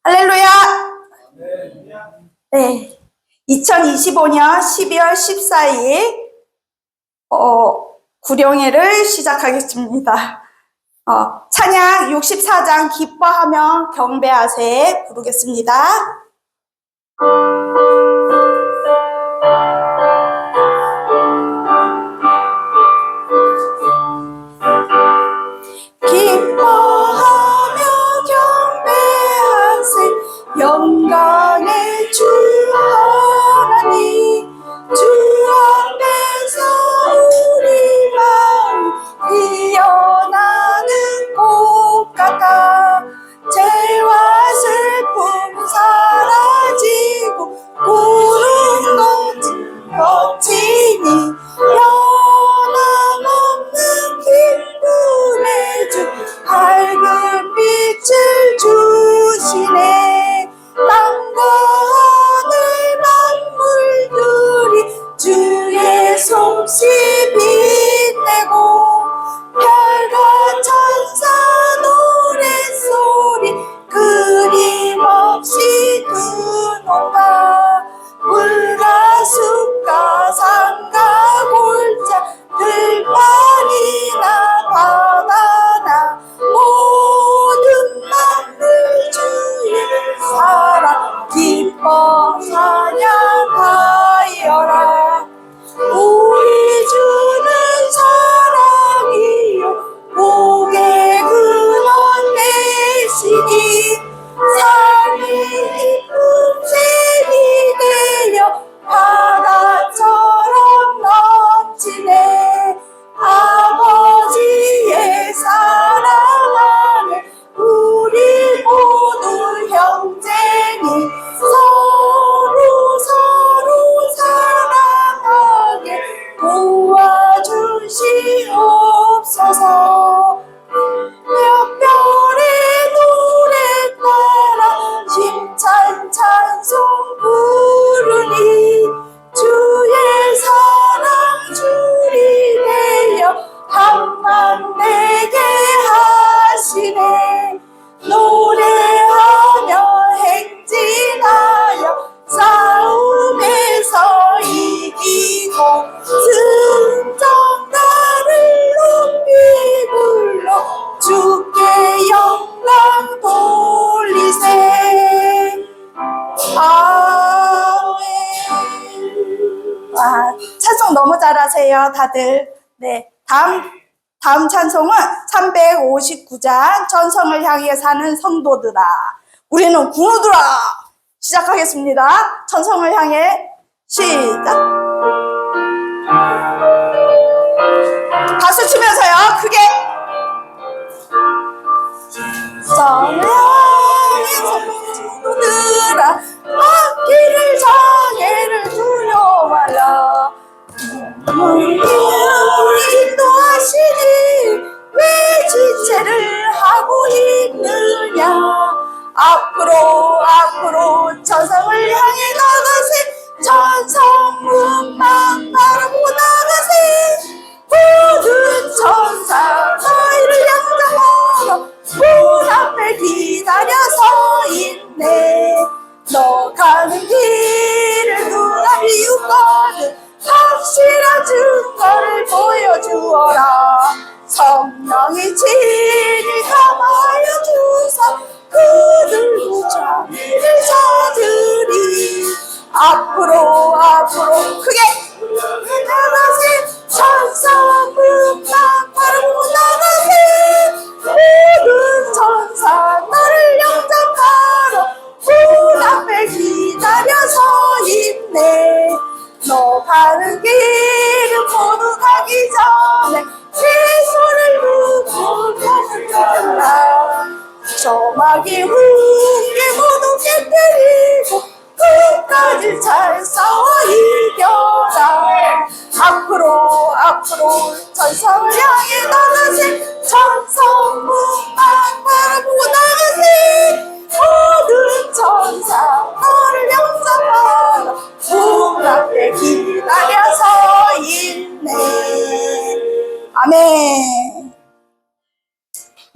할렐루야! 네. 2025년 12월 14일, 구령회를 시작하겠습니다. 찬양 64장 기뻐하며 경배하세 부르겠습니다. 기뻐하며 경배하세 영광의 주 하나님, 주 앞에서 우리 마음 피어나는 꽃 같아 죄와 슬픔 사라지고 구름 거치니 변함없는 기쁨의 주 밝은 빛을 주시네. 땅과 하늘 만물들이 주의 솜씨 빛내고 별과 천사 노랫소리 끊임없이 드높아 물과 숲과 산과 골짜 들판이나 바다나 모든 만물 주의 사랑 기뻐 찬양하여라. 우리 주는 사랑이요 복의 근원 되시니 삶이 기쁨 샘이 되어 바다처럼 넘치네. 아버지의 사랑 안에 우리 모두 형제니 서로 사랑하게 도와주시옵소서. 몇 별의 노래 따라 힘찬 찬송 부르니 주의 사랑 줄이 되어 한만 되게 하시네. 노래하며 행진하여 싸움에서 이기고 승정 나를 높이 불러 주께 영광 돌리세. 아멘. 와, 찬송 너무 잘하세요 다들. 네, 다음 찬송은 359장 전성을 향해 사는 성도들아 우리는 군우들아 시작하겠습니다. 전성을 향해 시작. 박수 치면서요 크게. 전성을 향해 성도들아 앞길을 장애를 두려워하라. 인도하시니 왜 지체를 하고 있느냐. 앞으로 전성을 향해 나가세. 전성문만 바라보고 나가세. 모든 천사 너희를 양장하러 문 앞에 기다려 서 있네. 너 가는 길을 누가 비웃거든 확실한 증거를 보여주어라. 성령이 친히 감하여 주사 그들도 자비를 찾으리. 앞으로 크게 나가세. 천사문만 바라보고 나가세. 모든 천사 너를 영접하러 문 앞에 기다려 서 있네. 너 가는 길은 모두 가기 전에 내 손을 묶고 가라. 조막이 훈계 모두 깨뜨리고 끝까지 잘 싸워 이겨라. 앞으로 전성을 향해 나가세. 전성문만 바라보고 나가세. 모든 천사 너를 영접하러 문 앞에 기다려서 있네. 아멘.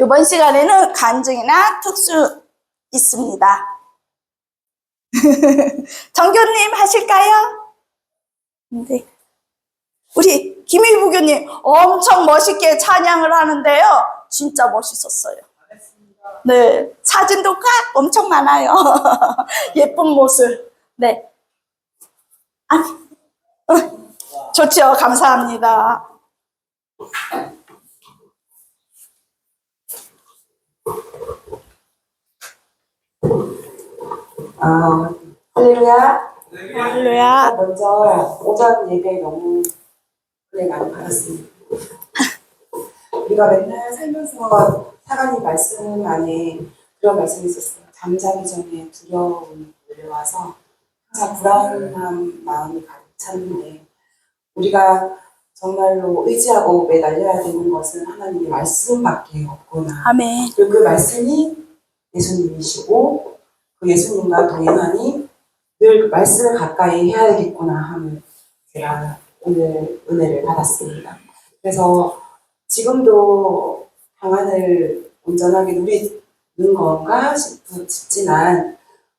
이번 시간에는 간증이나 특수 있습니다. 정교님 하실까요? 네. 우리 김일 부교님 엄청 멋있게 찬양을 하는데요. 진짜 멋있었어요. 네. 사진도 꽉 엄청 많아요. 예쁜 모습. 네. 아, 좋죠. 감사합니다. 할렐루야. 할렐루야. 먼저 오전 예배 너무 은혜 많이 받았습니다. 우리가 맨날 살면서 사관이 말씀 안에 그런 말씀이 있었어요. 잠자기 전에 두려움이 몰려와서 항상 불안한 마음이 가득 찼는데, 우리가 정말로 의지하고 매달려야 되는 것은 하나님의 말씀밖에 없구나. 아멘. 그리고 그 말씀이 예수님이시고, 그 예수님과 동행하니 늘 말씀을 가까이 해야겠구나 하는, 제가 오늘 은혜를 받았습니다. 그래서 지금도 평안을 온전하게 누리는 건가 싶지만,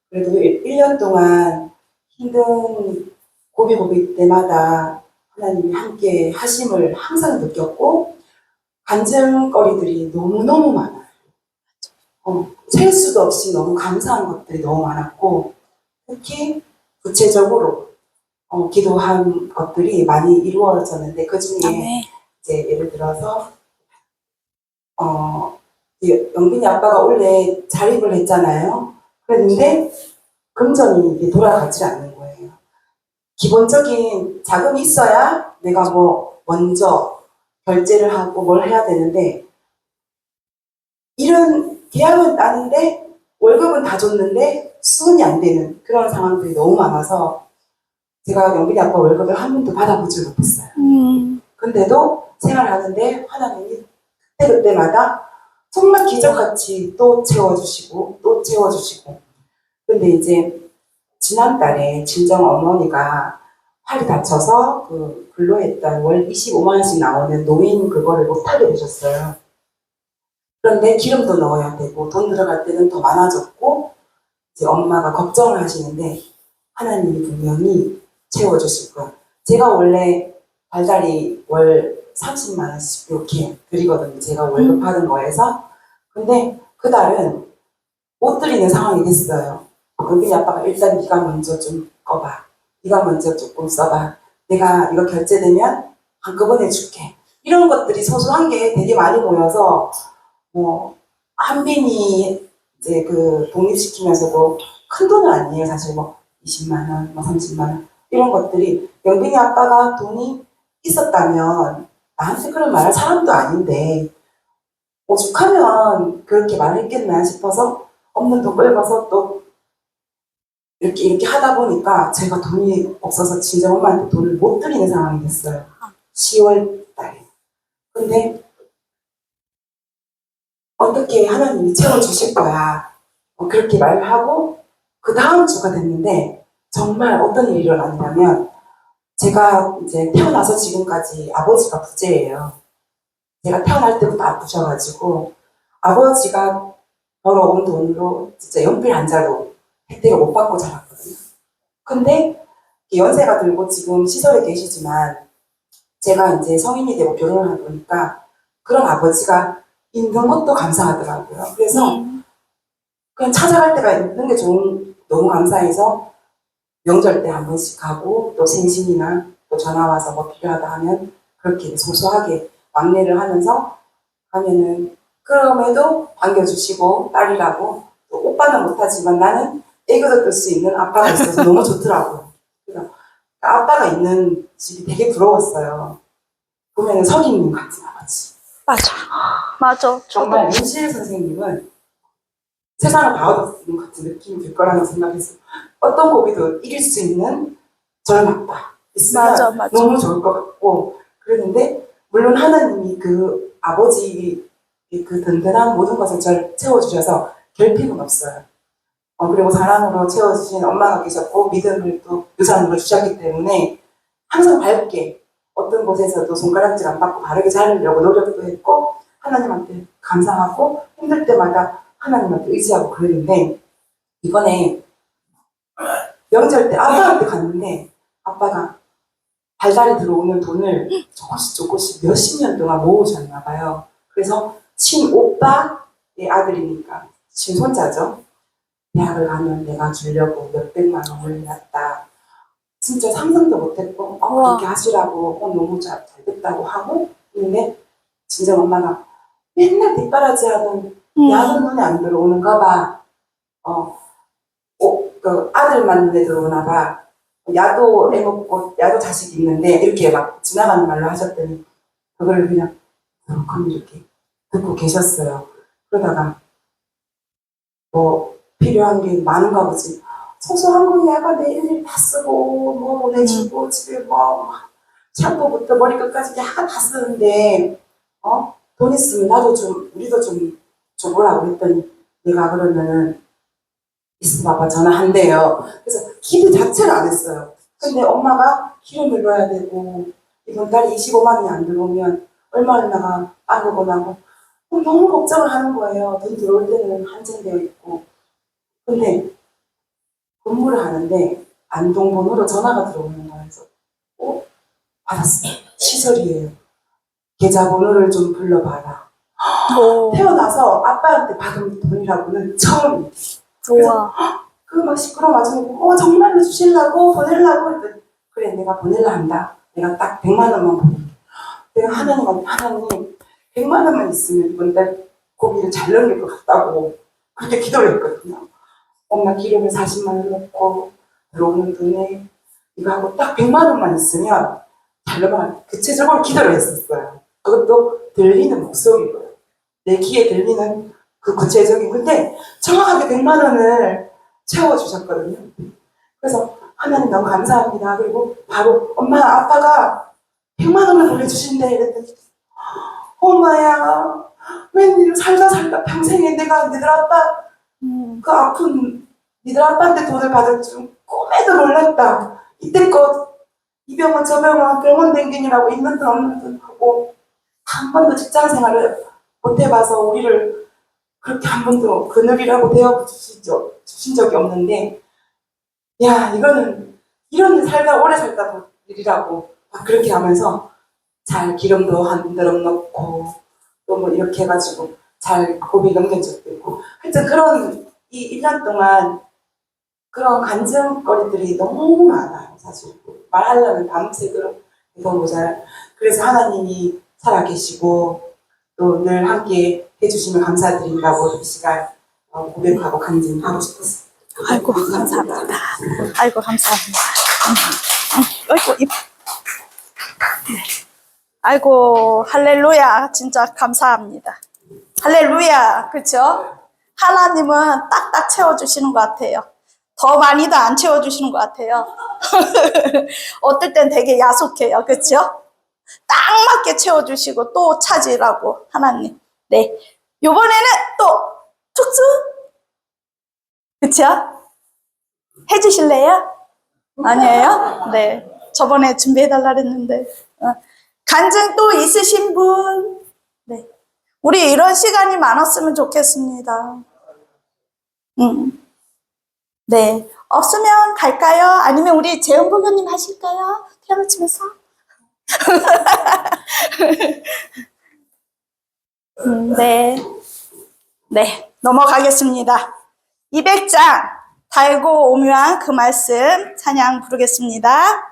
그래도 1년 동안 힘든 고비고비 때마다 하나님이 함께 하심을 항상 느꼈고, 간증거리들이 너무너무 많아요. 셀 수도 없이 너무 감사한 것들이 너무 많았고, 특히 구체적으로 기도한 것들이 많이 이루어졌는데, 그 중에 이제 예를 들어서 영빈이 아빠가 원래 자립을 했잖아요. 그런데 금전이 이게 돌아가지 않는 거예요. 기본적인 자금이 있어야 내가 뭐 먼저 결제를 하고 뭘 해야 되는데, 일은 계약은 따는데 월급은 다 줬는데 수은이 안 되는 그런 상황들이 너무 많아서, 제가 영빈이 아빠 월급을 한 번도 받아보지 못했어요. 근데도 생활하는데 하나님이 그때그때마다 정말 기적같이 또 채워주시고 또 채워주시고. 근데 이제 지난달에 친정 어머니가 팔이 다쳐서 그 근로했던 월 25만 원씩 나오는 노인 그거를 못하게 되셨어요. 그런데 기름도 넣어야 되고 돈 들어갈 때는 더 많아졌고, 이제 엄마가 걱정을 하시는데 하나님이 분명히 채워주실 거야. 제가 원래 달달이 월 30만 원씩 이렇게 드리거든요. 제가 월급 받은 거에서. 근데 그 달은 못 드리는 상황이 됐어요. 영빈이 아빠가 일단 네가 먼저 좀 꺼봐. 네가 먼저 조금 써봐. 내가 이거 결제되면 한꺼번에 줄게. 이런 것들이 소소한 게 되게 많이 모여서, 뭐 한빈이 이제 그 독립시키면서도 큰 돈은 아니에요. 사실 뭐 20만 원, 뭐 30만 원 이런 것들이, 영빈이 아빠가 돈이 있었다면 나한테 그런 말할 사람도 아닌데 오죽하면 그렇게 말했겠나 싶어서 없는 돈 끌고서 또 이렇게 하다 보니까 제가 돈이 없어서 진짜 엄마한테 돈을 못 드리는 상황이 됐어요. 10월 달에. 근데 어떻게 하나님이 채워주실 거야. 그렇게 말을 하고 그 다음 주가 됐는데 정말 어떤 일이 일어났냐면, 제가 이제 태어나서 지금까지 아버지가 부재예요. 제가 태어날 때부터 아프셔가지고 아버지가 벌어온 돈으로 진짜 연필 한 자루 혜택을 못 받고 자랐거든요. 근데 연세가 들고 지금 시설에 계시지만 제가 이제 성인이 되고 결혼을 하다 보니까 그런 아버지가 있는 것도 감사하더라고요. 그래서 그냥 찾아갈 때가 있는 게 너무 감사해서 명절 때 한 번씩 가고, 또 생신이나 또 전화 와서 뭐 필요하다 하면 그렇게 소소하게 왕래를 하면서 하면은, 그럼에도 반겨주시고 딸이라고, 또 오빠는 못하지만 나는 애교도 끌 수 있는 아빠가 있어서 너무 좋더라고요. 그래서 아빠가 있는 집이 되게 부러웠어요. 보면은 성인님 같은 아버지. 맞아. 정말 윤실 선생님은 세상을 봐오는 같은 느낌이 들 거라고 생각했어요. 어떤 고비도 이길 수 있는 저런 아빠 있으면 맞아. 너무 좋을 것 같고, 그랬는데 물론 하나님이 그 아버지 그 든든한 모든 것을 저를 채워주셔서 결핍은 없어요. 그리고 사랑으로 채워주신 엄마가 계셨고 믿음을 또 유산으로 주셨기 때문에 항상 밝게, 어떤 곳에서도 손가락질 안 받고 바르게 살려고 노력도 했고, 하나님한테 감사하고 힘들 때마다 하나님한테 의지하고 그랬는데, 이번에 명절 때 아빠한테 갔는데 아빠가 달달이 들어오는 돈을 조금씩 몇십 년 동안 모으셨나 봐요. 그래서 친오빠의 아들이니까 친손자죠. 대학을 가면 내가 주려고 몇백만 원을 냈다. 진짜 상상도 못했고 그렇게 하시라고 너무 잘 됐다고 하고 있는데 진짜 엄마가 맨날 뒷바라지 하는 야도 눈에 안 들어오는가 봐. 그 아들만 눈에 들어오나 봐. 야도 애 먹고 야도 자식 있는데 이렇게 막 지나가는 말로 하셨더니 그걸 그냥 그럼 이렇게 듣고 계셨어요. 그러다가 뭐 필요한 게 많은가 보지. 소소한 거 야가 내 일일 다 쓰고 뭐 보내주고 집에 뭐 샴푸부터 머리끝까지 야가 다 쓰는데 돈 있으면 나도 좀 우리도 좀 줘보라고 했더니 내가 그러면은 있으면 아빠 전화한대요. 그래서 기도 자체를 안 했어요. 근데 엄마가 기름을 넣어야 되고 이번 달에 25만 원이 안 들어오면 얼마가 빠르고 나고 너무 걱정을 하는 거예요. 돈 들어올 때는 한정되어 있고. 근데 근무를 하는데 안동번호로 전화가 들어오는 거예요. 그래서 받았어요. 시설이에요. 계좌번호를 좀 불러봐라. 태어나서 아빠한테 받은 돈이라고는 처음이에요. 우와. 그 막 시끄러워 가지고 정말로 주실라고 보내려고 했더니 그래 내가 보내려 한다. 내가 딱 100만 원만 보낼게. 내가 하나님 100만 원만 있으면 이번 달 고기를 잘 넘길 것 같다고 그렇게 기도를 했거든요. 엄마 기름을 40만 원 넣고 들어오는 돈에 이거 하고 딱 100만 원만 있으면 잘 넘어갈 구체적으로 기도를 했었어요. 그것도 들리는 목소리고요. 내 귀에 들리는 그 구체적인 근데 정확하게 100만 원을 채워주셨거든요. 그래서 하나님 너무 감사합니다. 그리고 바로 엄마 아빠가 100만 원을 보내주신대 이랬더니 엄마야 웬일 살다 평생에 내가 니들 아빠 그 아픈 니들 아빠한테 돈을 받을 줄 꿈에도 몰랐다. 이때껏 이 병원 저 병원 댕기느라고 있는 돈 없는 돈 하고 한 번도 직장 생활을 못 해봐서 우리를 그렇게 한 번도 그늘이라고 주신 적이 없는데 야 이거는 이런 오래 살다 볼 일이라고 막 그렇게 하면서 잘 기름도 한 드럼 넣고 또 뭐 이렇게 해가지고 잘 고비 넘긴 적도 있고 하여튼 그런 이 1년 동안 그런 간증거리들이 너무 많아요. 사실 말하려면 밤새도록 이거 모자라. 그래서 하나님이 살아계시고 또 늘 함께 해주시면 감사드린다고 이 시간 고백하고 간증하고 싶었어요. 아이고 감사합니다. 아이고 감사합니다. 아이고 아이고 할렐루야 진짜 감사합니다. 할렐루야 그렇죠? 하나님은 딱딱 채워주시는 것 같아요. 더 많이도 안 채워주시는 것 같아요. 어떨 땐 되게 야속해요. 그렇죠? 딱 맞게 채워주시고 또 찾으라고 하나님. 네, 요번에는 또 특수 그쵸? 해주실래요? 아니에요? 네, 저번에 준비해달라 그랬는데 간증 또 있으신 분? 네, 우리 이런 시간이 많았으면 좋겠습니다. 네, 없으면 갈까요? 아니면 우리 재영 부교님 하실까요? 피아노 치면서? 네. 네, 넘어가겠습니다. 200장 달고 오묘한 그 말씀 찬양 부르겠습니다.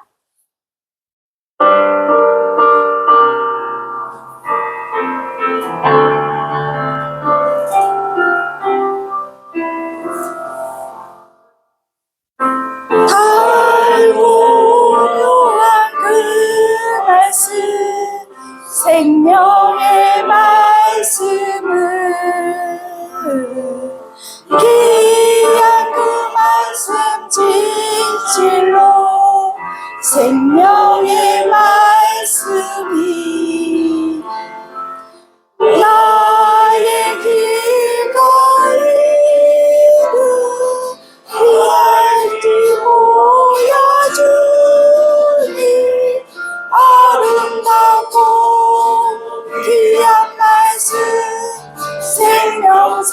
달고 오묘한 그 말씀 생명의 말씀을 귀한 그 말씀 진실로 생명의 말씀이 나의 길 가리고 귀할지 보여주니 아름답고 귀한 말씀 생명새리로다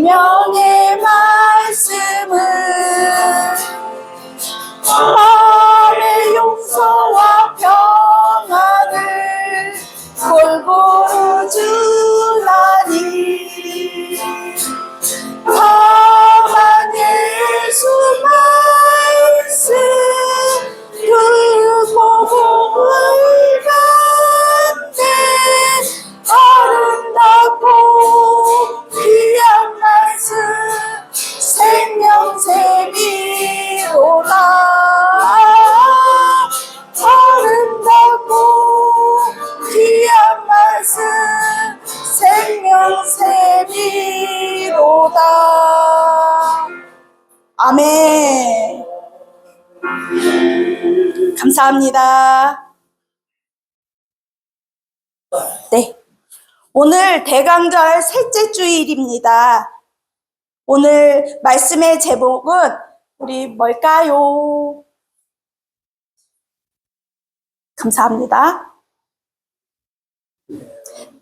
생명의 말씀을 마음의 용서와 평안을 골고루 주나니 다만 예수 말씀을 보고 간대 아름답고 귀한 말씀 생명샘이로다 아름답고 귀한 말씀 생명샘이로다. 아멘. 감사합니다. 네. 오늘 대강절 셋째 주일입니다. 오늘 말씀의 제목은 우리 뭘까요? 감사합니다.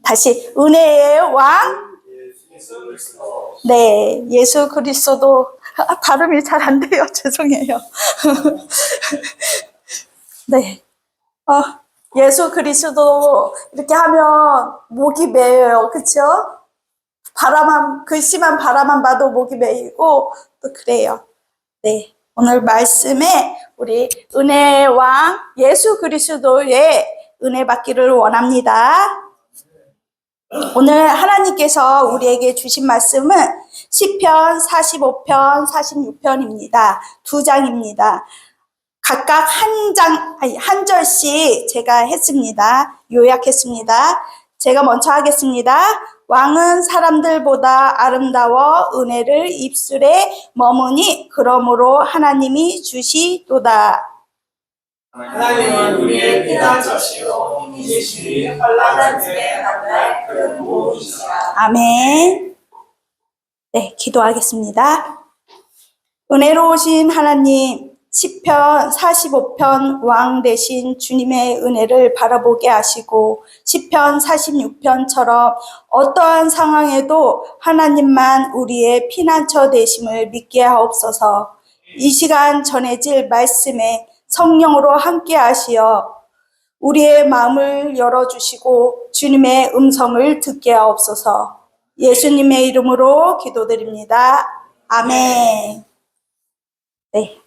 다시 은혜의 왕. 네, 예수 그리스도. 발음이 잘 안 돼요. 죄송해요. 네. 예수 그리스도 이렇게 하면 목이 메여요. 그쵸? 글씨만 바라만 봐도 목이 메이고 또 그래요. 네. 오늘 말씀에 우리 은혜의 왕 예수 그리스도의 은혜 받기를 원합니다. 오늘 하나님께서 우리에게 주신 말씀은 시편 45편, 46편입니다. 두 장입니다. 각각 한 절씩 제가 했습니다. 요약했습니다. 제가 먼저 하겠습니다. 왕은 사람들보다 아름다워 은혜를 입술에 머무니 그러므로 하나님이 주시도다. 하나님은 우리의 피난처시요 힘이시니 환난한 때에 만날 그런 도우시라. 아멘. 네, 기도하겠습니다. 은혜로우신 하나님, 시편 45편 왕 되신 주님의 은혜를 바라보게 하시고 시편 46편처럼 어떠한 상황에도 하나님만 우리의 피난처 되심을 믿게 하옵소서. 이 시간 전해질 말씀에 성령으로 함께 하시어 우리의 마음을 열어주시고 주님의 음성을 듣게 하옵소서. 예수님의 이름으로 기도드립니다. 아멘. 네.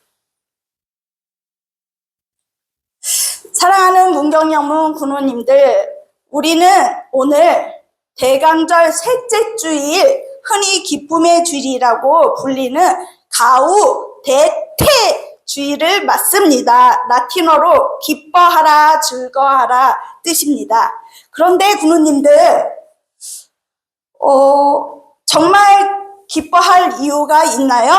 사랑하는 문경영문 군우님들, 우리는 오늘 대강절 셋째 주일, 흔히 기쁨의 주일이라고 불리는 가우 대퇴 주일을 맞습니다. 라틴어로 기뻐하라, 즐거워하라 뜻입니다. 그런데 군우님들, 정말 기뻐할 이유가 있나요?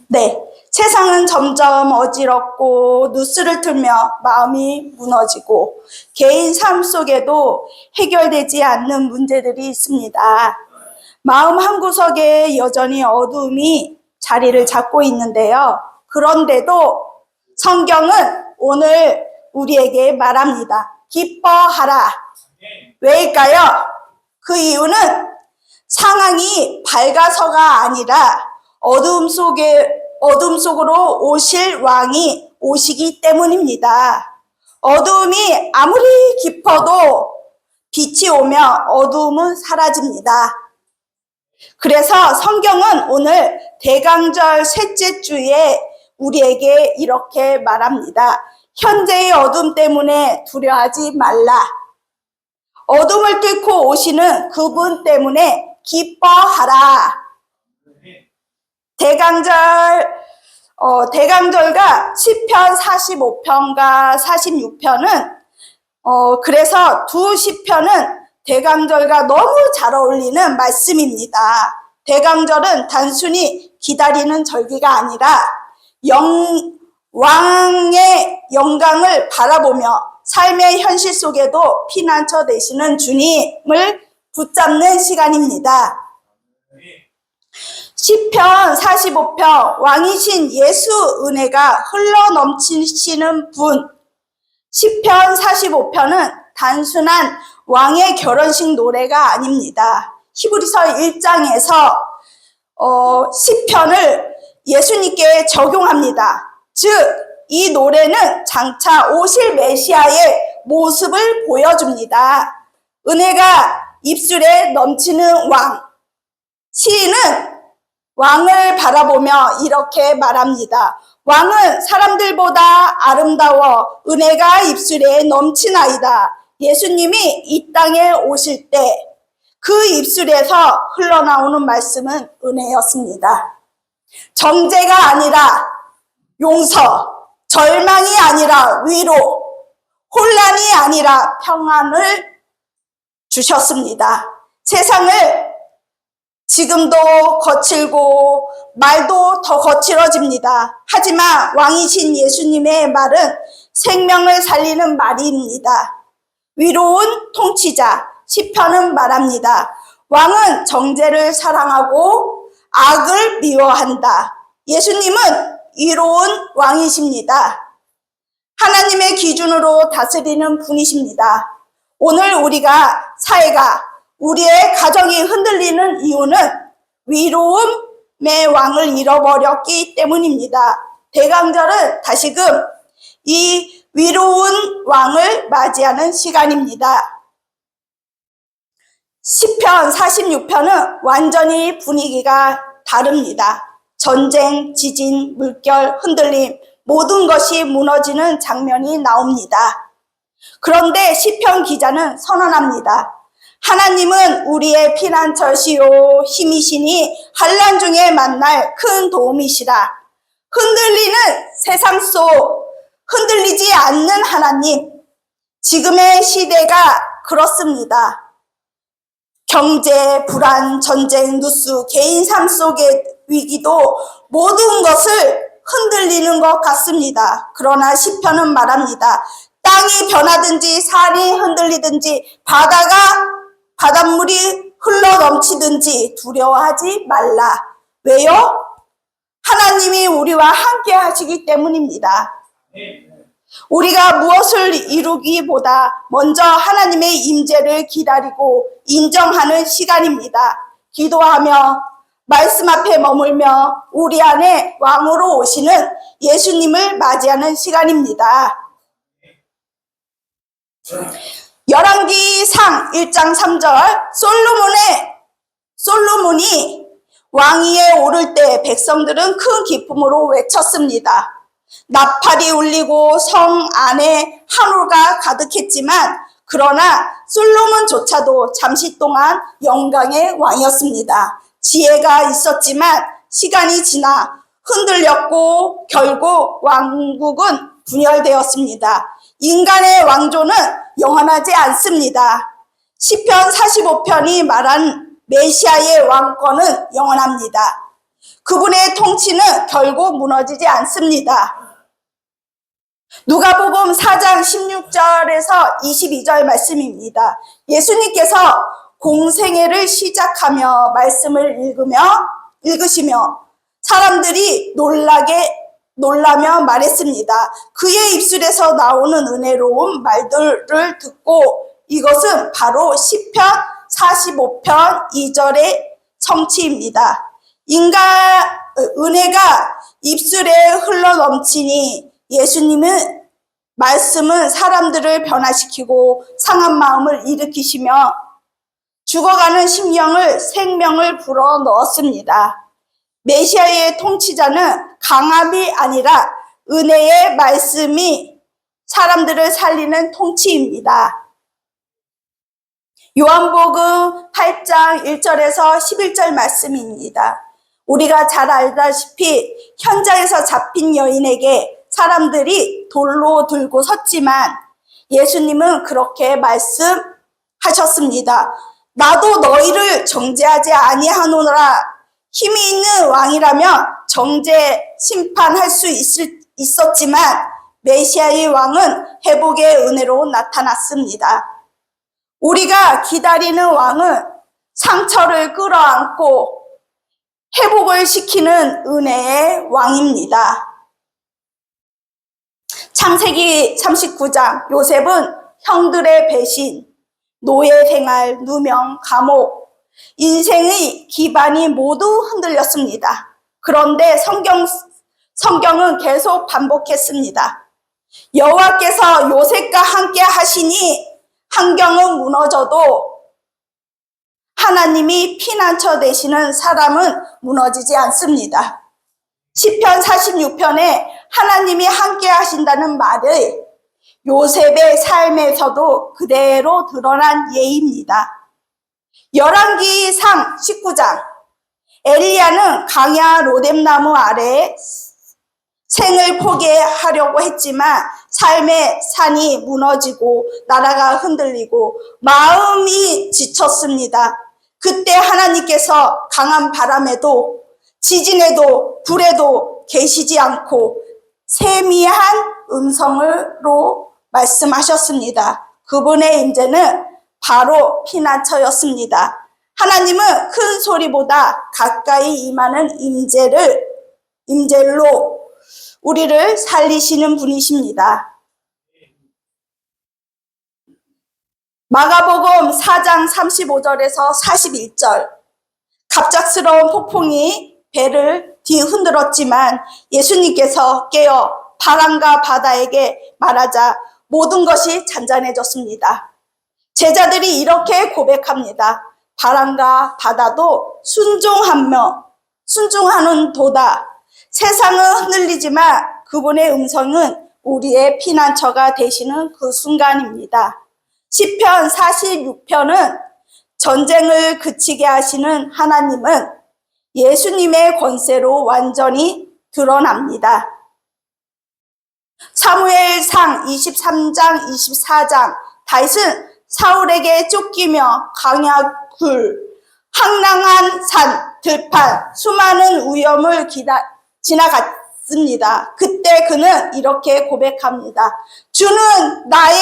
네. 세상은 점점 어지럽고 뉴스를 틀며 마음이 무너지고 개인 삶 속에도 해결되지 않는 문제들이 있습니다. 마음 한구석에 여전히 어두움이 자리를 잡고 있는데요. 그런데도 성경은 오늘 우리에게 말합니다. 기뻐하라. 왜일까요? 그 이유는 상황이 밝아서가 아니라 어둠 속으로 오실 왕이 오시기 때문입니다. 어두움이 아무리 깊어도 빛이 오며 어두움은 사라집니다. 그래서 성경은 오늘 대강절 셋째 주에 우리에게 이렇게 말합니다. 현재의 어둠 때문에 두려워하지 말라. 어둠을 뚫고 오시는 그분 때문에 기뻐하라. 대강절과 시편 45편과 46편은 그래서 두 시편은 대강절과 너무 잘 어울리는 말씀입니다. 대강절은 단순히 기다리는 절기가 아니라 왕의 영광을 바라보며 삶의 현실 속에도 피난처 되시는 주님을 붙잡는 시간입니다. 시편 45편 왕이신 예수 은혜가 흘러넘치시는 분. 시편 45편은 단순한 왕의 결혼식 노래가 아닙니다. 히브리서 1장에서 시편을 예수님께 적용합니다. 즉, 이 노래는 장차 오실 메시아의 모습을 보여줍니다. 은혜가 입술에 넘치는 왕. 시인은 왕을 바라보며 이렇게 말합니다. 왕은 사람들보다 아름다워 은혜가 입술에 넘치나이다. 예수님이 이 땅에 오실 때 그 입술에서 흘러나오는 말씀은 은혜였습니다. 정죄가 아니라 용서, 절망이 아니라 위로, 혼란이 아니라 평안을 주셨습니다. 세상을 지금도 거칠고 말도 더 거칠어집니다. 하지만 왕이신 예수님의 말은 생명을 살리는 말입니다. 위로운 통치자, 시편은 말합니다. 왕은 정죄를 사랑하고 악을 미워한다. 예수님은 위로운 왕이십니다. 하나님의 기준으로 다스리는 분이십니다. 오늘 우리가 사회가 우리의 가정이 흔들리는 이유는 위로움의 왕을 잃어버렸기 때문입니다. 대강절은 다시금 이 위로운 왕을 맞이하는 시간입니다. 시편 46편은 완전히 분위기가 다릅니다. 전쟁, 지진, 물결, 흔들림, 모든 것이 무너지는 장면이 나옵니다. 그런데 시편 기자는 선언합니다. 하나님은 우리의 피난처시요 힘이시니 환난 중에 만날 큰 도움이시라. 흔들리는 세상 속 흔들리지 않는 하나님. 지금의 시대가 그렇습니다. 경제, 불안, 전쟁, 누수, 개인 삶 속의 위기도 모든 것을 흔들리는 것 같습니다. 그러나 시편은 말합니다. 땅이 변하든지 산이 흔들리든지 바닷물이 흘러 넘치든지 두려워하지 말라. 왜요? 하나님이 우리와 함께 하시기 때문입니다. 우리가 무엇을 이루기보다 먼저 하나님의 임재를 기다리고 인정하는 시간입니다. 기도하며 말씀 앞에 머물며 우리 안에 왕으로 오시는 예수님을 맞이하는 시간입니다. 열왕기상 1장 3절 솔로몬이 왕위에 오를 때 백성들은 큰 기쁨으로 외쳤습니다. 나팔이 울리고 성 안에 한우가 가득했지만 그러나 솔로몬조차도 잠시 동안 영광의 왕이었습니다. 지혜가 있었지만 시간이 지나 흔들렸고 결국 왕국은 분열되었습니다. 인간의 왕조는 영원하지 않습니다. 시편 45편이 말한 메시아의 왕권은 영원합니다. 그분의 통치는 결국 무너지지 않습니다. 누가복음 4장 16절에서 22절 말씀입니다. 예수님께서 공생애를 시작하며 말씀을 읽으시며 사람들이 놀라며 말했습니다. 그의 입술에서 나오는 은혜로운 말들을 듣고 이것은 바로 시편 45편 2절의 성취입니다. 은혜가 입술에 흘러넘치니 예수님은 말씀은 사람들을 변화시키고 상한 마음을 일으키시며 죽어가는 심령을 생명을 불어넣었습니다. 메시아의 통치자는 강압이 아니라 은혜의 말씀이 사람들을 살리는 통치입니다. 요한복음 8장 1절에서 11절 말씀입니다. 우리가 잘 알다시피 현장에서 잡힌 여인에게 사람들이 돌로 들고 섰지만 예수님은 그렇게 말씀하셨습니다. 나도 너희를 정죄하지 아니하노라. 힘이 있는 왕이라면 정죄 심판할 수 있었지만 메시아의 왕은 회복의 은혜로 나타났습니다. 우리가 기다리는 왕은 상처를 끌어안고 회복을 시키는 은혜의 왕입니다. 창세기 39장 요셉은 형들의 배신, 노예 생활, 누명, 감옥, 인생의 기반이 모두 흔들렸습니다. 그런데 성경은 계속 반복했습니다. 여호와께서 요셉과 함께 하시니 환경은 무너져도 하나님이 피난처 되시는 사람은 무너지지 않습니다. 시편 46편에 하나님이 함께 하신다는 말을 요셉의 삶에서도 그대로 드러난 예입니다. 열왕기상 19장, 엘리야는 강야 로뎀나무 아래에 생을 포기하려고 했지만 삶의 산이 무너지고 나라가 흔들리고 마음이 지쳤습니다. 그때 하나님께서 강한 바람에도 지진에도 불에도 계시지 않고 세미한 음성으로 말씀하셨습니다. 그분의 임재는 바로 피난처였습니다. 하나님은 큰 소리보다 가까이 임하는 임재로 우리를 살리시는 분이십니다. 마가복음 4장 35절에서 41절, 갑작스러운 폭풍이 배를 뒤흔들었지만 예수님께서 깨어 바람과 바다에게 말하자 모든 것이 잔잔해졌습니다. 제자들이 이렇게 고백합니다. 바람과 바다도 순종하는 도다. 세상은 흔들리지만 그분의 음성은 우리의 피난처가 되시는 그 순간입니다. 시편 46편은 전쟁을 그치게 하시는 하나님은 예수님의 권세로 완전히 드러납니다. 사무엘상 23장, 24장, 다윗은 사울에게 쫓기며 강야 굴, 황량한 산, 들판, 수많은 위험을 지나갔습니다. 그때 그는 이렇게 고백합니다. 주는 나의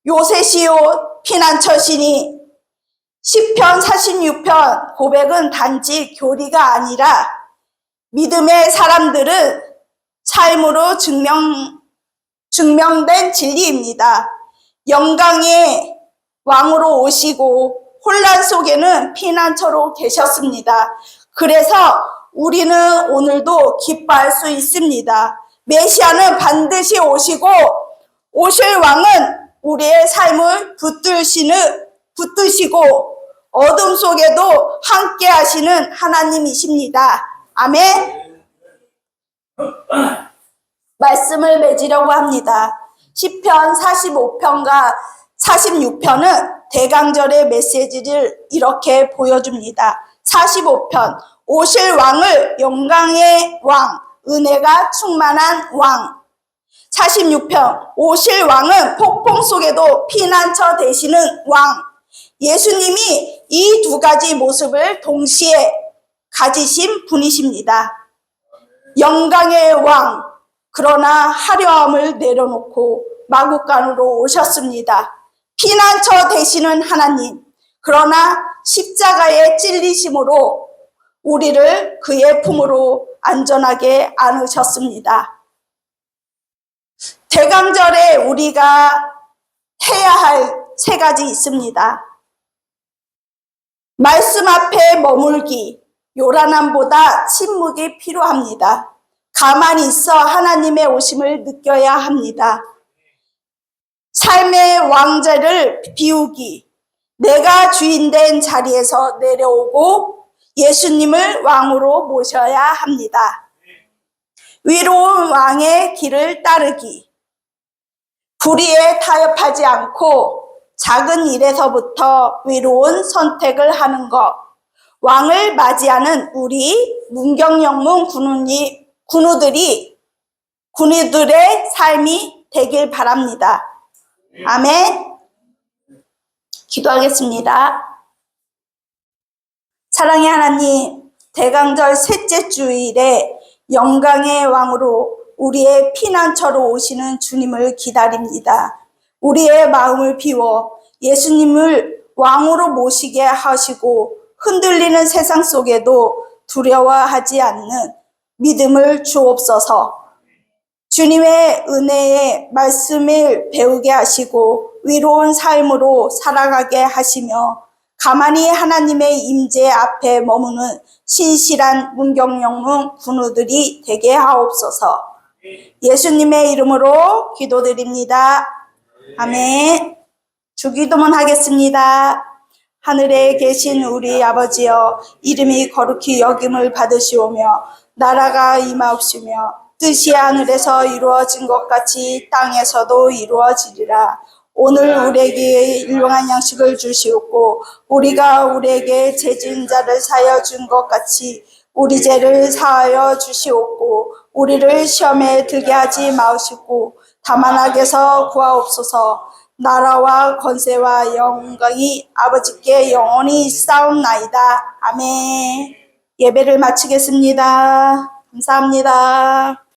요새시요 피난처시니. 시편 46편 고백은 단지 교리가 아니라 믿음의 사람들은 삶으로 증명된 진리입니다. 영광의 왕으로 오시고 혼란 속에는 피난처로 계셨습니다. 그래서 우리는 오늘도 기뻐할 수 있습니다. 메시아는 반드시 오시고 오실 왕은 우리의 삶을 붙드시고 어둠 속에도 함께 하시는 하나님이십니다. 아멘. 말씀을 맺으려고 합니다. 시편 45편과 46편은 대강절의 메시지를 이렇게 보여줍니다. 45편, 오실 왕을 영광의 왕, 은혜가 충만한 왕. 46편, 오실 왕은 폭풍 속에도 피난처 되시는 왕. 예수님이 이 두 가지 모습을 동시에 가지신 분이십니다. 영광의 왕, 그러나 화려함을 내려놓고 마구간으로 오셨습니다. 피난처 되시는 하나님, 그러나 십자가의 찔리심으로 우리를 그의 품으로 안전하게 안으셨습니다. 대강절에 우리가 해야 할 세 가지 있습니다. 말씀 앞에 머물기, 요란함보다 침묵이 필요합니다. 가만히 있어 하나님의 오심을 느껴야 합니다. 삶의 왕좌를 비우기, 내가 주인된 자리에서 내려오고 예수님을 왕으로 모셔야 합니다. 위로운 왕의 길을 따르기, 불의에 타협하지 않고 작은 일에서부터 위로운 선택을 하는 것, 왕을 맞이하는 우리 문경영문 군우들의 삶이 되길 바랍니다. 아멘. 기도하겠습니다. 사랑의 하나님, 대강절 셋째 주일에 영광의 왕으로 우리의 피난처로 오시는 주님을 기다립니다. 우리의 마음을 비워 예수님을 왕으로 모시게 하시고 흔들리는 세상 속에도 두려워하지 않는 믿음을 주옵소서. 주님의 은혜의 말씀을 배우게 하시고 위로운 삶으로 살아가게 하시며 가만히 하나님의 임재 앞에 머무는 신실한 문경영문 군우들이 되게 하옵소서. 예수님의 이름으로 기도드립니다. 아멘. 주기도문 하겠습니다. 하늘에 계신 우리 아버지여, 이름이 거룩히 여김을 받으시오며 나라가 임하옵시며 뜻이 하늘에서 이루어진 것 같이 땅에서도 이루어지리라. 오늘 우리에게 일용할 양식을 주시옵고 우리가 우리에게 죄 지은 자를 사하여 준 것 같이 우리 죄를 사하여 주시옵고 우리를 시험에 들게 하지 마시고 다만 악에서 구하옵소서. 나라와 권세와 영광이 아버지께 영원히 싸움나이다. 아멘. 예배를 마치겠습니다. 감사합니다.